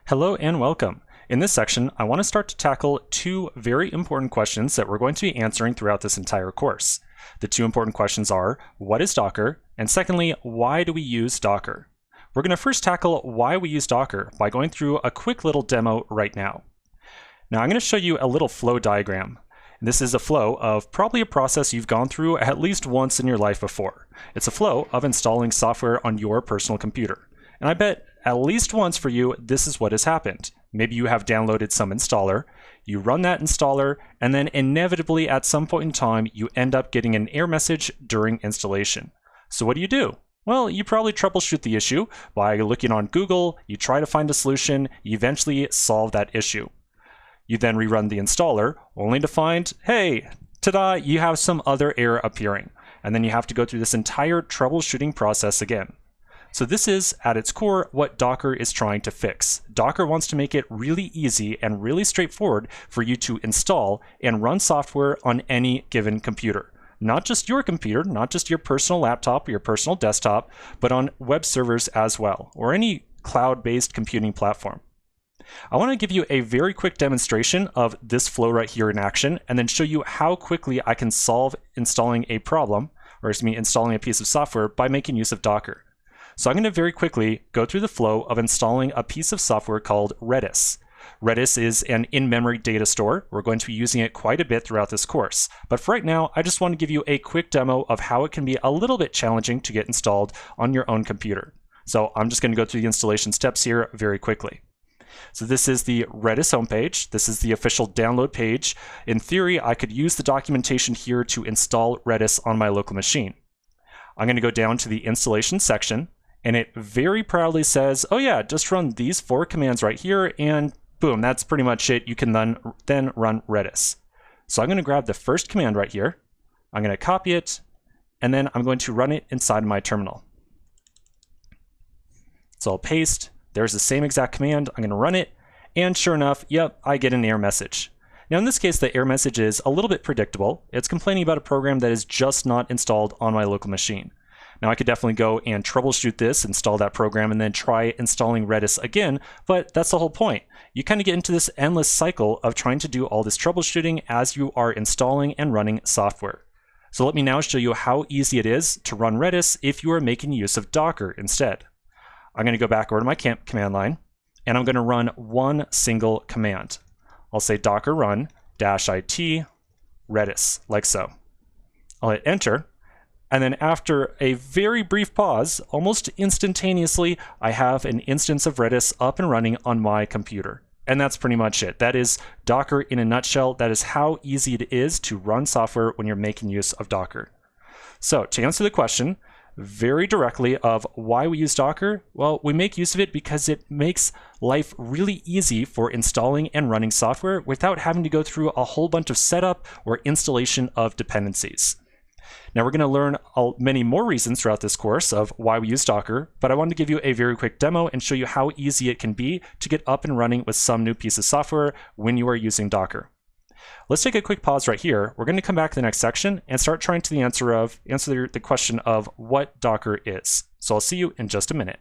Hello and welcome. In this section, I want to start to tackle two very important questions that we're going to be answering throughout this entire course. The two important questions are, what is Docker? And secondly, why do we use Docker? We're going to first tackle why we use Docker by going through a quick little demo right now. Now I'm going to show you a little flow diagram. This is a flow of probably a process you've gone through at least once in your life before. It's a flow of installing software on your personal computer. And I bet at least once for you, this is what has happened. Maybe you have downloaded some installer, you run that installer, and then inevitably at some point in time, you end up getting an error message during installation. So what do? Well, you probably troubleshoot the issue by looking on Google, you try to find a solution, you eventually solve that issue. You then rerun the installer, only to find, hey, ta-da, you have some other error appearing. And then you have to go through this entire troubleshooting process again. So this is, at its core, what Docker is trying to fix. Docker wants to make it really easy and really straightforward for you to install and run software on any given computer. Not just your computer, not just your personal laptop or your personal desktop, but on web servers as well, or any cloud-based computing platform. I want to give you a very quick demonstration of this flow right here in action, and then show you how quickly I can solve installing a problem, or installing a piece of software by making use of Docker. So I'm going to very quickly go through the flow of installing a piece of software called Redis. Redis is an in-memory data store. We're going to be using it quite a bit throughout this course. But for right now, I just want to give you a quick demo of how it can be a little bit challenging to get installed on your own computer. So I'm just going to go through the installation steps here very quickly. So this is the Redis homepage. This is the official download page. In theory, I could use the documentation here to install Redis on my local machine. I'm going to go down to the installation section. And it very proudly says, oh yeah, just run these 4 commands right here, and boom, that's pretty much it. You can then run Redis. So I'm going to grab the first command right here. I'm going to copy it, and then I'm going to run it inside my terminal. So I'll paste. There's the same exact command. I'm going to run it, and sure enough, yep, I get an error message. Now in this case, the error message is a little bit predictable. It's complaining about a program that is just not installed on my local machine. Now I could definitely go and troubleshoot this, install that program, and then try installing Redis again, but that's the whole point. You kind of get into this endless cycle of trying to do all this troubleshooting as you are installing and running software. So let me now show you how easy it is to run Redis if you are making use of Docker instead. I'm going to go back over to my command line, and I'm going to run one single command. I'll say docker run -it Redis, like so. I'll hit enter. And then after a very brief pause, almost instantaneously, I have an instance of Redis up and running on my computer. And that's pretty much it. That is Docker in a nutshell. That is how easy it is to run software when you're making use of Docker. So to answer the question very directly of why we use Docker, well, we make use of it because it makes life really easy for installing and running software without having to go through a whole bunch of setup or installation of dependencies. Now we're going to learn many more reasons throughout this course of why we use Docker, but I wanted to give you a very quick demo and show you how easy it can be to get up and running with some new piece of software when you are using Docker. Let's take a quick pause right here. We're going to come back to the next section and start trying to answer the question of what Docker is. So I'll see you in just a minute.